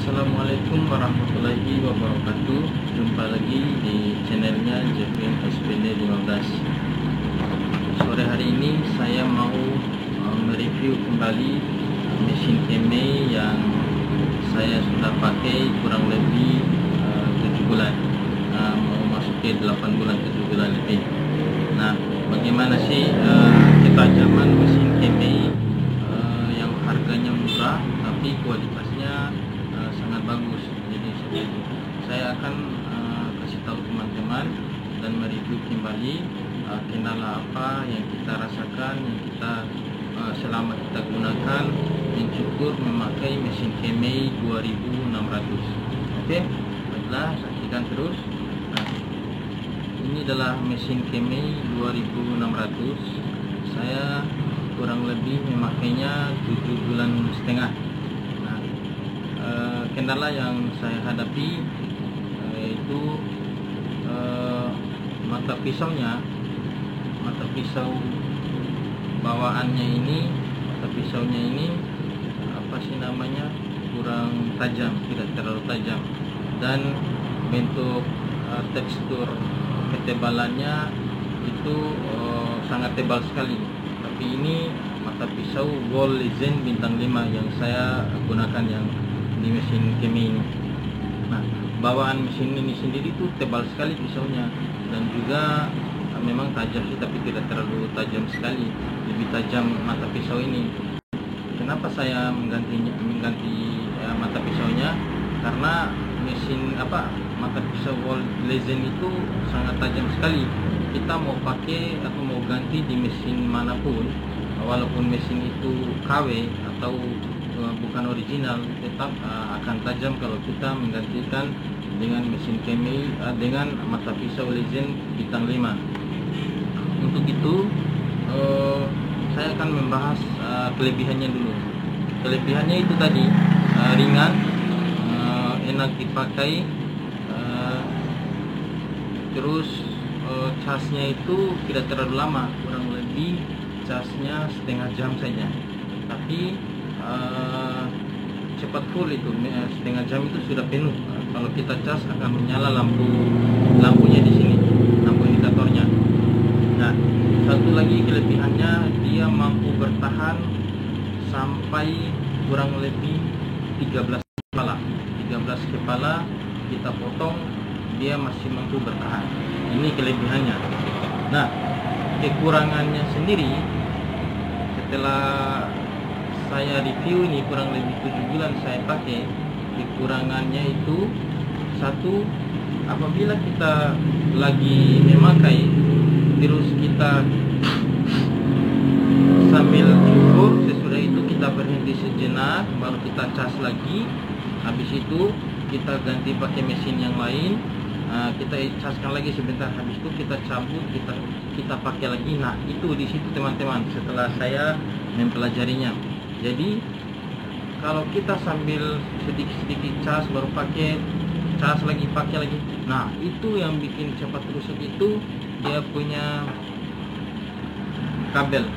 Assalamualaikum warahmatullahi wabarakatuh. Jumpa lagi di channelnya Jeffrey SPD 15. Sore hari ini saya mau mereview kembali mesin Kemei yang saya sudah pakai kurang lebih 7 bulan, mau masuk ke 8 bulan, 7 bulan lebih. Nah, bagaimana sih ketajaman mesin Kemei yang harganya murah tapi kualitasnya sangat bagus. Jadi seperti itu. Saya akan kasih tahu teman-teman dan mereview kembali kendala apa yang kita rasakan, yang kita selama kita gunakan mencukur memakai mesin Kemei 2600. Oke, baiklah, saksikan terus. Nah, ini adalah mesin Kemei 2600. Saya kurang lebih memakainya 7 bulan setengah. Kendala yang saya hadapi yaitu mata pisaunya, mata pisau bawaannya ini, mata pisaunya ini apa sih namanya, kurang tajam, tidak terlalu tajam, dan bentuk tekstur ketebalannya itu sangat tebal sekali. Tapi ini mata pisau Gold Legend bintang 5 yang saya gunakan yang di mesin Kemei ini. Nah, bawaan mesin ini sendiri tuh tebal sekali pisaunya, dan juga memang tajam sih, tapi tidak terlalu tajam sekali. Lebih tajam mata pisau ini. Kenapa saya mengganti mata pisaunya? Karena mesin mata pisau Gold Legend itu sangat tajam sekali. Kita mau pakai atau mau ganti di mesin manapun, walaupun mesin itu KW atau bukan original, tetap akan tajam kalau kita menggantikan dengan mesin Kemei dengan mata pisau Legend bintang 5. Untuk itu saya akan membahas kelebihannya dulu. Kelebihannya itu tadi ringan, enak dipakai, terus casnya itu tidak terlalu lama, kurang lebih casnya setengah jam saja. Tapi cepat full itu, setengah jam itu sudah penuh. Kalau kita cas akan menyala lampunya di sini, lampu indikatornya. Nah, satu lagi kelebihannya, dia mampu bertahan sampai kurang lebih 13 kepala. 13 kepala kita potong, dia masih mampu bertahan. Ini kelebihannya. Nah, kekurangannya sendiri, setelah saya review ini kurang lebih 7 bulan saya pakai, kekurangannya itu satu, apabila kita lagi memakai terus kita sambil cukur, sesudah itu kita berhenti sejenak, baru kita cas lagi. Habis itu kita ganti pakai mesin yang lain, kita caskan lagi sebentar, habis itu kita cabut, kita pakai lagi. Nah, itu di situ teman-teman, setelah saya mempelajarinya. Jadi kalau kita sambil sedikit-sedikit cas, baru pakai, cas lagi, pakai lagi. Nah, itu yang bikin cepat rusak itu dia punya kabel,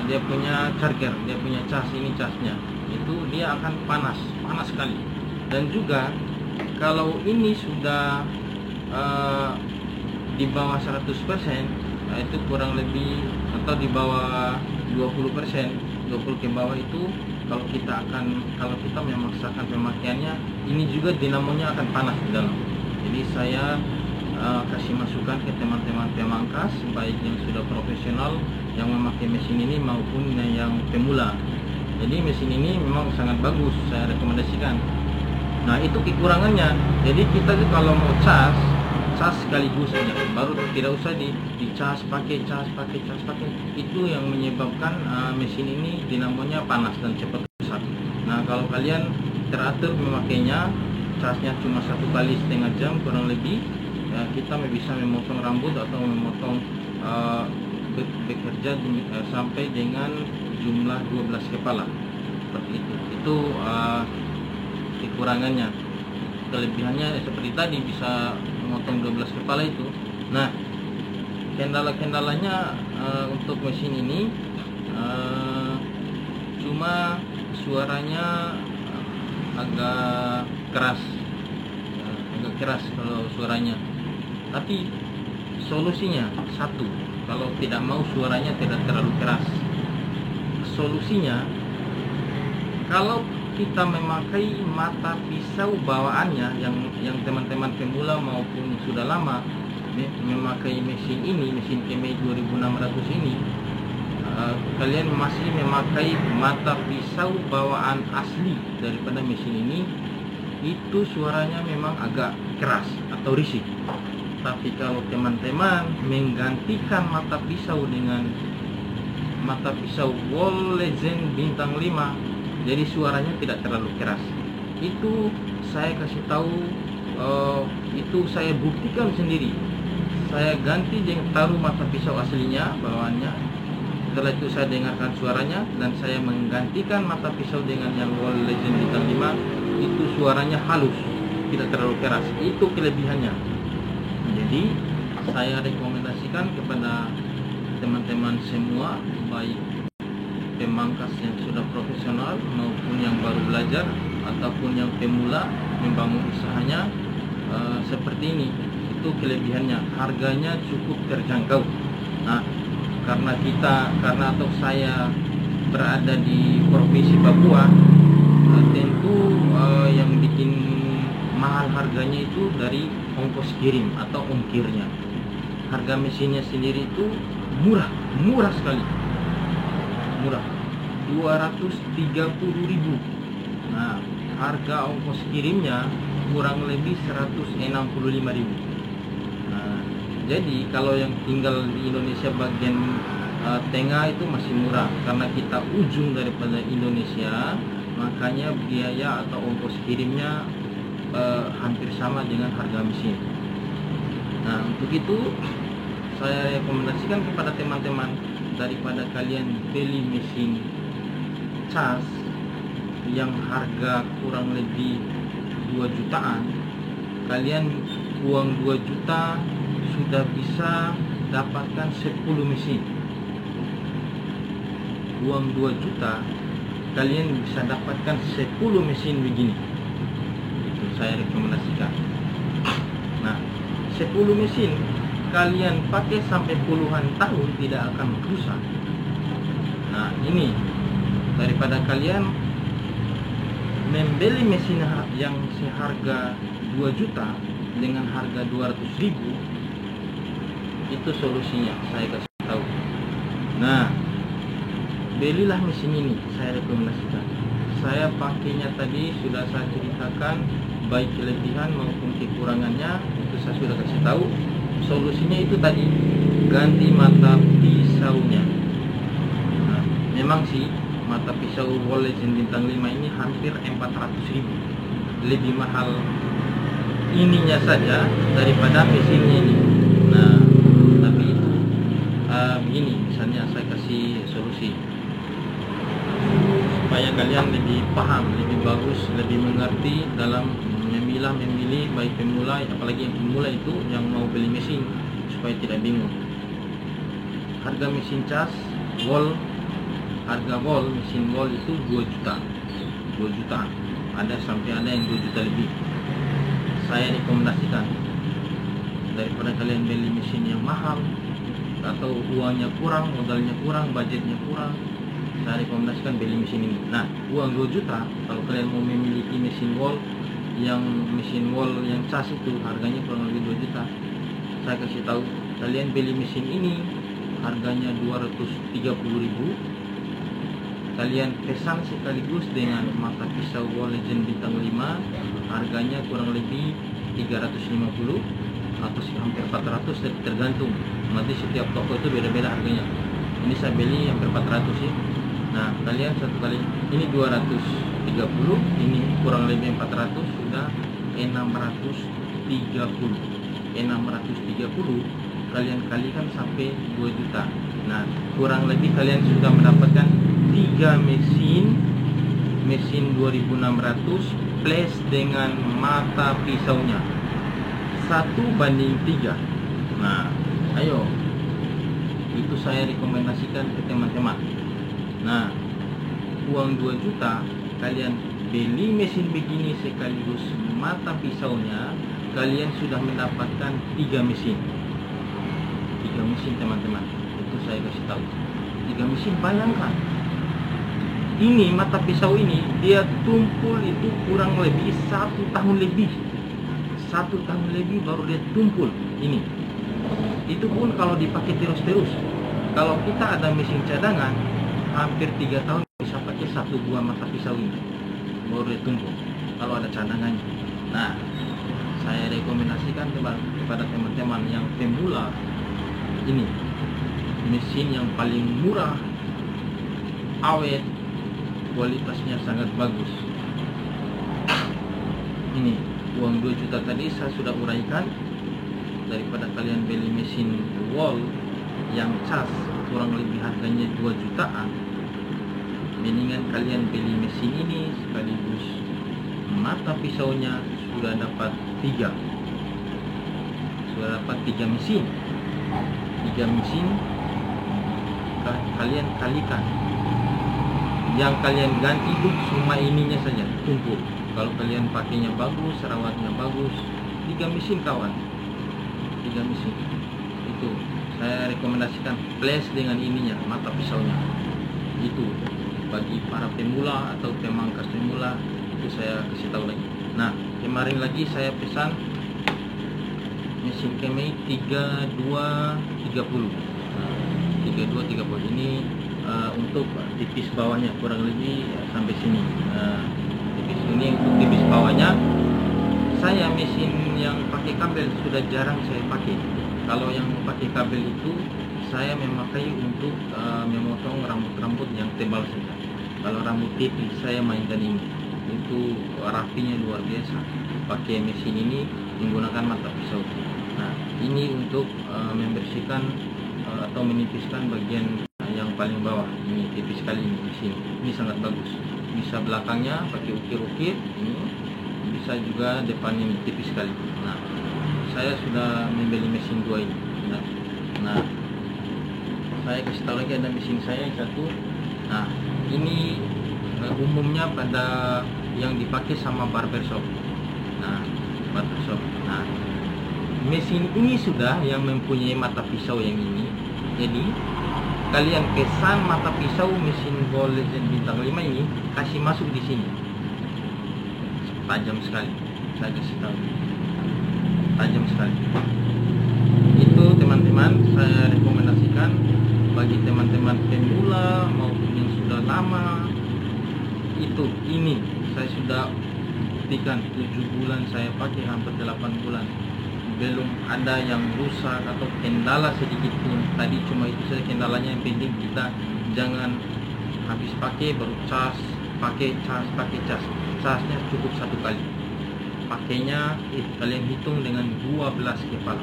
dia punya charger, dia punya cas, ini casnya. Itu dia akan panas sekali. Dan juga kalau ini sudah di bawah 100%, itu kurang lebih, atau di bawah 20%, 20 ke bawah itu, kalau kita memaksakan pemakaiannya, ini juga dinamonya akan panas di dalam. Jadi saya kasih masukan ke teman-teman pemangkas, baik yang sudah profesional yang memakai mesin ini maupun yang pemula. Jadi mesin ini memang sangat bagus, saya rekomendasikan. Nah, itu kekurangannya. Jadi kita kalau mau cas sekaligus saja, baru tidak usah dicas pakai. Itu yang menyebabkan mesin ini dinamonya panas dan cepat rusak. Nah, kalau kalian teratur memakainya, casnya cuma 1 kali setengah jam kurang lebih, ya, kita bisa memotong rambut atau memotong bekerja sampai dengan jumlah 12 kepala seperti itu. Itu kekurangannya. Kelebihannya seperti tadi, bisa memotong 12 kepala itu. Nah, kendala-kendalanya untuk mesin ini cuma suaranya agak keras, agak keras kalau suaranya. Tapi solusinya satu, kalau tidak mau suaranya tidak terlalu keras, solusinya kalau kita memakai mata pisau bawaannya yang teman-teman pemula maupun sudah lama memakai mesin ini, mesin Kemei 2600 ini, kalian masih memakai mata pisau bawaan asli daripada mesin ini, itu suaranya memang agak keras atau risih. Tapi kalau teman-teman menggantikan mata pisau dengan mata pisau Wall Legend bintang 5, jadi suaranya tidak terlalu keras. Itu saya kasih tahu, itu saya buktikan sendiri. Saya ganti taruh mata pisau aslinya bawaannya. Setelah itu saya dengarkan suaranya dan saya menggantikan mata pisau dengan yang Wall Legend bintang 5. Itu suaranya halus, tidak terlalu keras. Itu kelebihannya. Jadi saya rekomendasikan kepada teman-teman semua, baik pemangkas yang sudah profesional maupun yang baru belajar ataupun yang pemula membangun usahanya, seperti ini. Itu kelebihannya, harganya cukup terjangkau. Nah, karena saya berada di provinsi Papua, tentu yang bikin mahal harganya itu dari ongkos kirim atau ongkirnya. Harga mesinnya sendiri itu murah sekali, murah, 230.000. Nah, harga ongkos kirimnya kurang lebih 165.000. Nah, jadi kalau yang tinggal di Indonesia bagian tengah itu masih murah, karena kita ujung daripada Indonesia, makanya biaya atau ongkos kirimnya hampir sama dengan harga mesin. Nah, untuk itu saya rekomendasikan kepada teman-teman, daripada kalian beli mesin cas yang harga kurang lebih 2 jutaan, kalian uang 2 juta sudah bisa dapatkan 10 mesin. Uang 2 juta kalian bisa dapatkan 10 mesin begini. Itu saya rekomendasikan. Nah, 10 mesin kalian pakai sampai puluhan tahun tidak akan rusak. Nah, ini daripada kalian membeli mesin yang seharga 2 juta dengan harga 200.000, itu solusinya saya kasih tahu. Nah, belilah mesin ini, saya rekomendasikan. Saya pakainya tadi sudah saya ceritakan, baik kelebihan maupun kekurangannya itu saya sudah kasih tahu. Solusinya itu tadi, ganti mata pisaunya. Nah, memang sih mata pisau Wall Legend bintang 5 ini hampir 400.000, lebih mahal ininya saja daripada mesinnya ini. Nah, tapi itu begini, misalnya saya kasih solusi supaya kalian lebih paham, lebih bagus, lebih mengerti dalam memilih baik pemula, apalagi yang pemula itu yang mau beli mesin, supaya tidak bingung. Harga mesin cas Wall, harga Wall, mesin Wall itu 2 juta, 2 juta, ada sampai ada yang 2 juta lebih. Saya rekomendasikan, daripada kalian beli mesin yang mahal atau uangnya kurang, modalnya kurang, budgetnya kurang, saya rekomendasikan beli mesin ini. Nah, uang 2 juta kalau kalian mau memiliki mesin Wall, yang mesin Wall yang cas itu harganya kurang lebih 2 juta. Saya kasih tahu, kalian beli mesin ini harganya 230.000. Kalian pesan sekaligus dengan mata pisau Wall Legend bintang 5, harganya kurang lebih 350 atau hampir 400, tergantung. Nanti setiap toko itu beda-beda harganya. Ini saya beli hampir 400 sih. Nah, kalian satu kali ini 230, ini kurang lebih 400, sudah 630. 630 kalian kalikan sampai 2 juta. Nah, kurang lebih kalian sudah mendapatkan 3 mesin 2600 plus dengan mata pisaunya 1:3. Nah, ayo, itu saya rekomendasikan ke teman-teman. Nah, uang 2 juta kalian beli mesin begini sekaligus mata pisaunya, kalian sudah mendapatkan 3 mesin. 3 mesin teman-teman, itu saya kasih tahu. 3 mesin, bayangkan. Ini mata pisau ini dia tumpul itu kurang lebih 1 tahun lebih. 1 tahun lebih baru dia tumpul ini. Itu pun kalau dipakai terus-terus. Kalau kita ada mesin cadangan, hampir 3 tahun bisa pakai 1 buah mata pisau ini baru dia tumpul kalau ada cadangannya. Nah, saya rekomendasikan kepada teman-teman yang pemula, ini mesin yang paling murah, awet, kualitasnya sangat bagus. Ini uang 2 juta tadi saya sudah uraikan. Daripada kalian beli mesin wall yang cas kurang lebih harganya 2 jutaan, mendingan kalian beli mesin ini sekaligus mata pisaunya sudah dapat 3. Sudah dapat 3 mesin. 3 mesin kalian kalikan. Yang kalian ganti itu cuma ininya saja, tumpul. Kalau kalian pakainya bagus, rawatnya bagus, 3 mesin kawan. 3 mesin. Itu saya rekomendasikan plus dengan ininya, mata pisaunya. Itu bagi para pemula atau pemangkas pemula, itu saya kasih tahu lagi. Nah, kemarin lagi saya pesan mesin Kemei 3230. 3230 ini untuk tipis bawahnya kurang lebih sampai sini. Tipis ini untuk tipis bawahnya. Saya mesin yang pakai kabel sudah jarang saya pakai. Kalau yang pakai kabel itu saya memakai untuk memotong rambut-rambut yang tebal saja. Kalau rambut tipis saya mainkan ini. Itu rapinya luar biasa. Pakai mesin ini menggunakan mata pisau. Nah, ini untuk membersihkan atau menipiskan bagian yang paling bawah. Ini tipis sekali ini mesin. Ini sangat bagus. Bisa belakangnya pakai ukir-ukir ini. Bisa juga depan ini tipis sekali. Nah, saya sudah membeli mesin 2 ini. Nah, saya kasih tahu lagi ada mesin saya yang satu. Nah, ini umumnya pada yang dipakai sama barbershop. Nah, barbershop. Nah, mesin ini sudah yang mempunyai mata pisau yang ini. Jadi kalian pesan mata pisau mesin Gold Legend bintang 5 ini, kasih masuk di sini. Tajam sekali. Saya kasih tahu. Tajam sekali. Itu teman-teman saya rekomendasikan bagi teman-teman pemula maupun yang sudah lama. Itu ini saya sudah buktikan 7 bulan saya pakai, hampir 8 bulan. Belum ada yang rusak atau kendala sedikit pun. Tadi cuma itu saja kendalanya. Yang penting kita jangan habis pakai baru cas, pakai cas. Casnya cukup 1 kali. Pakainya kalian hitung dengan 12 kepala.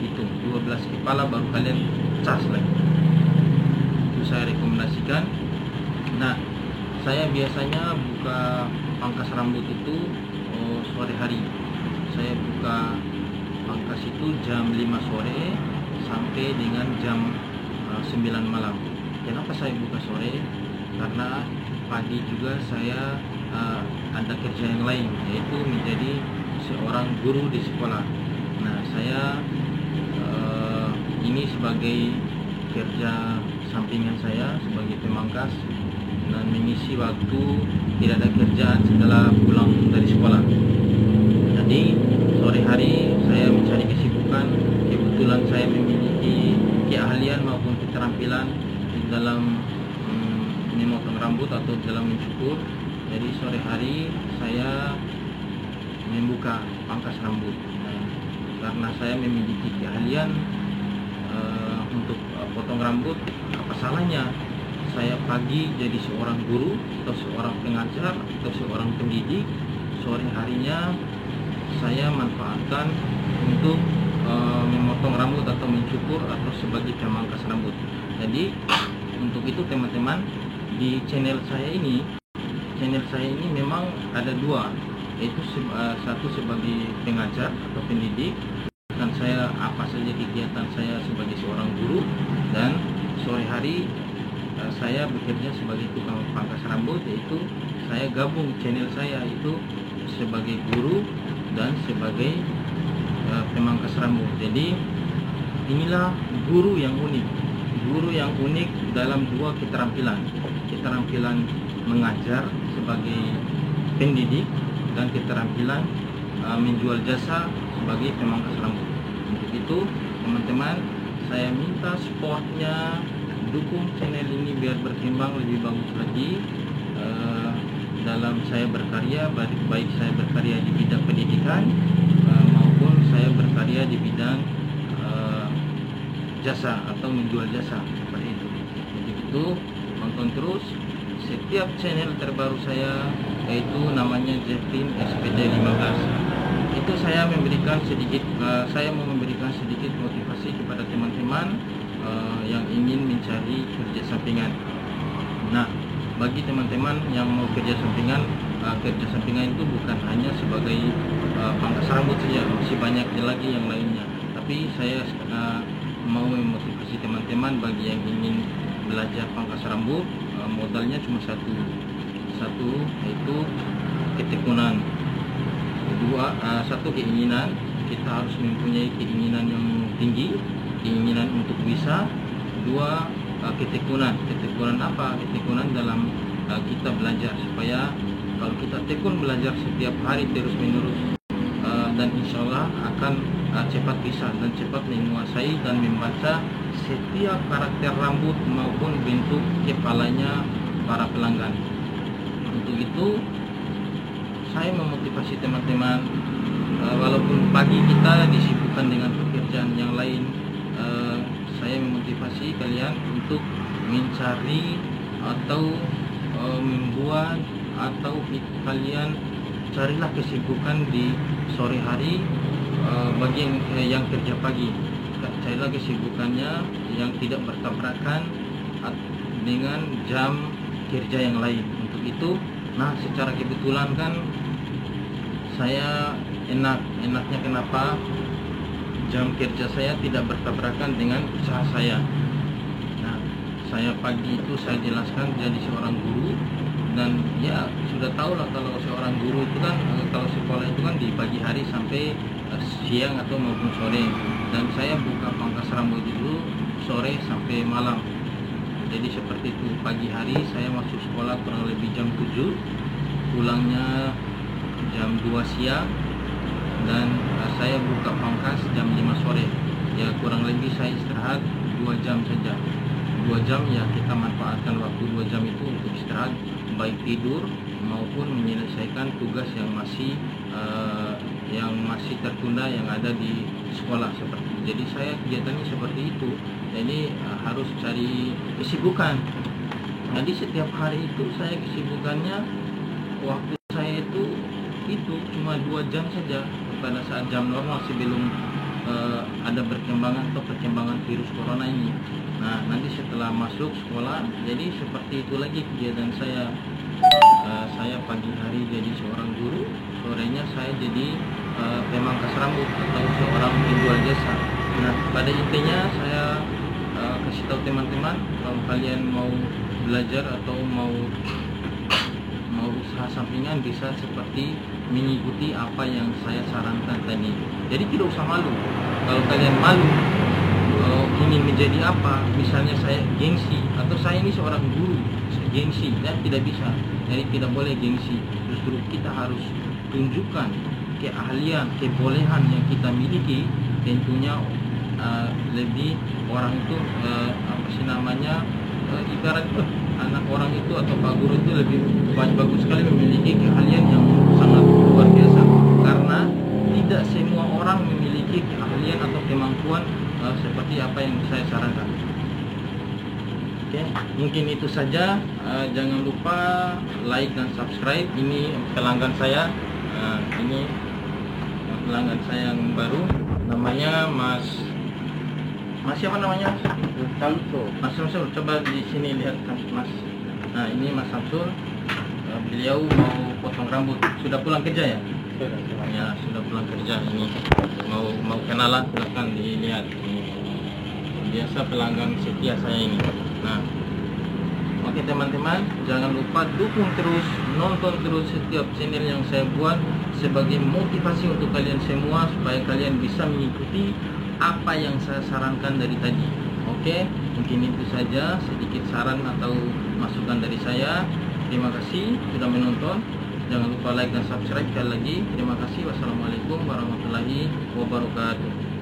Hitung 12 kepala baru kalian cas lagi. Itu saya rekomendasikan. Nah, saya biasanya buka pangkas rambut itu sore hari. Saya buka pangkas itu jam 5 sore sampai dengan jam 9 malam. Kenapa saya buka sore? Karena pagi juga saya ada kerja yang lain, yaitu menjadi seorang guru di sekolah. Nah, saya ini sebagai kerja sampingan saya sebagai pemangkas dan mengisi waktu tidak ada kerjaan setelah pulang dari sekolah. Jadi sore hari saya mencari kesibukan. Kebetulan saya memiliki keahlian maupun keterampilan di dalam memotong rambut atau dalam mencukur. Jadi sore hari saya membuka pangkas rambut. Karena saya memiliki keahlian untuk potong rambut, apa salahnya saya pagi jadi seorang guru atau seorang pengajar atau seorang pendidik, sore harinya saya manfaatkan untuk memotong rambut atau mencukur atau sebagai pemangkas rambut. Jadi untuk itu teman-teman, di channel saya ini memang ada 2, yaitu satu sebagai pengajar atau pendidik, dan saya apa saja kegiatan saya sebagai seorang guru, dan sore hari saya bekerja sebagai tukang pangkas rambut, yaitu saya gabung channel saya itu sebagai guru dan sebagai pemangkas rambut. Jadi inilah guru yang unik dalam dua keterampilan mengajar sebagai pendidik dan keterampilan menjual jasa sebagai pemangkas rambut. Untuk itu teman-teman, saya minta supportnya, dukung channel ini biar berkembang lebih bagus lagi dalam saya berkarya, baik saya berkarya di bidang pendidikan maupun saya berkarya di bidang jasa atau menjual jasa seperti itu. Jadi itu tonton terus setiap channel terbaru saya, yaitu namanya Jeffin SPD 15. Itu saya memberikan sedikit mau memberikan sedikit motivasi kepada teman-teman yang ingin mencari kerja sampingan. Nah, bagi teman-teman yang mau kerja sampingan itu bukan hanya sebagai pangkas rambut saja, masih banyak lagi yang lainnya. Tapi saya mau memotivasi teman-teman bagi yang ingin belajar pangkas rambut, modalnya cuma satu yaitu ketekunan. Satu keinginan, kita harus mempunyai keinginan yang tinggi, keinginan untuk bisa. Dua, ketekunan apa? Ketekunan dalam kita belajar, supaya kalau kita tekun belajar setiap hari terus menerus, dan insya Allah akan cepat bisa dan cepat menguasai dan membaca setiap karakter rambut maupun bentuk kepalanya para pelanggan. Untuk itu saya memotivasi teman-teman, walaupun pagi kita disibukkan dengan pekerjaan yang lain, saya memotivasi kalian untuk mencari atau membuat atau kalian carilah kesibukan di sore hari. Bagi yang kerja pagi, carilah kesibukannya yang tidak bertabrakan dengan jam kerja yang lain. Untuk itu, secara kebetulan kan saya enaknya kenapa jam kerja saya tidak bertabrakan dengan usaha saya. Nah, saya pagi itu saya jelaskan jadi seorang guru, dan ya sudah tahu lah kalau seorang guru itu kan kalau sekolah itu kan di pagi hari sampai siang atau maupun sore, dan saya buka pangkas rambut dulu sore sampai malam. Jadi seperti itu, pagi hari saya masuk sekolah kurang lebih jam 7, pulangnya jam 2 siang, dan saya buka pangkas jam 5 sore. Ya kurang lebih saya istirahat 2 jam saja. 2 jam ya kita manfaatkan waktu 2 jam itu untuk istirahat, baik tidur maupun menyelesaikan tugas yang masih tertunda yang ada di sekolah seperti itu. Jadi saya kegiatannya seperti itu. Jadi harus cari kesibukan. Jadi setiap hari itu saya kesibukannya, waktu saya itu cuma 2 jam saja pada saat jam normal sebelum ada perkembangan virus corona ini. Nah, nanti setelah masuk sekolah, jadi seperti itu lagi kegiatan saya. Saya pagi hari jadi seorang guru, sorenya saya jadi pemangkas rambut atau seorang penjual jasa. Nah, pada intinya saya kasih tahu teman-teman, kalau kalian mau belajar atau mau usaha sampingan, bisa seperti mengikuti apa yang saya sarankan tadi. Jadi tidak usah malu. Kalau kalian malu ingin menjadi apa, misalnya saya gengsi atau saya ini seorang guru, saya gengsi, dan tidak bisa. Jadi tidak boleh gengsi. Justru kita harus tunjukkan keahlian, kebolehan yang kita miliki. Tentunya lebih orang itu ibarat anak orang itu atau pak guru itu lebih bagus sekali memiliki keahlian yang sangat luar biasa, karena tidak semua orang memiliki keahlian atau kemampuan seperti apa yang saya sarankan. Oke, mungkin itu saja. Jangan lupa like dan subscribe. Ini pelanggan saya, ini pelanggan saya yang baru, namanya Mas siapa namanya? Samsul. Mas Samsul, coba di sini lihat Mas. Nah, ini Mas Samsul. Beliau mau potong rambut. Sudah pulang kerja ya? Sudah. Ya, sudah pulang kerja. Ini mau kenalan, silahkan dilihat. Ini biasa pelanggan setia saya ini. Nah, Oke teman-teman, jangan lupa dukung terus, nonton terus setiap channel yang saya buat sebagai motivasi untuk kalian semua supaya kalian bisa mengikuti apa yang saya sarankan dari tadi. Oke, mungkin itu saja sedikit saran atau masukan dari saya. Terima kasih sudah menonton. Jangan lupa like dan subscribe sekali lagi. Terima kasih. Wassalamualaikum warahmatullahi wabarakatuh.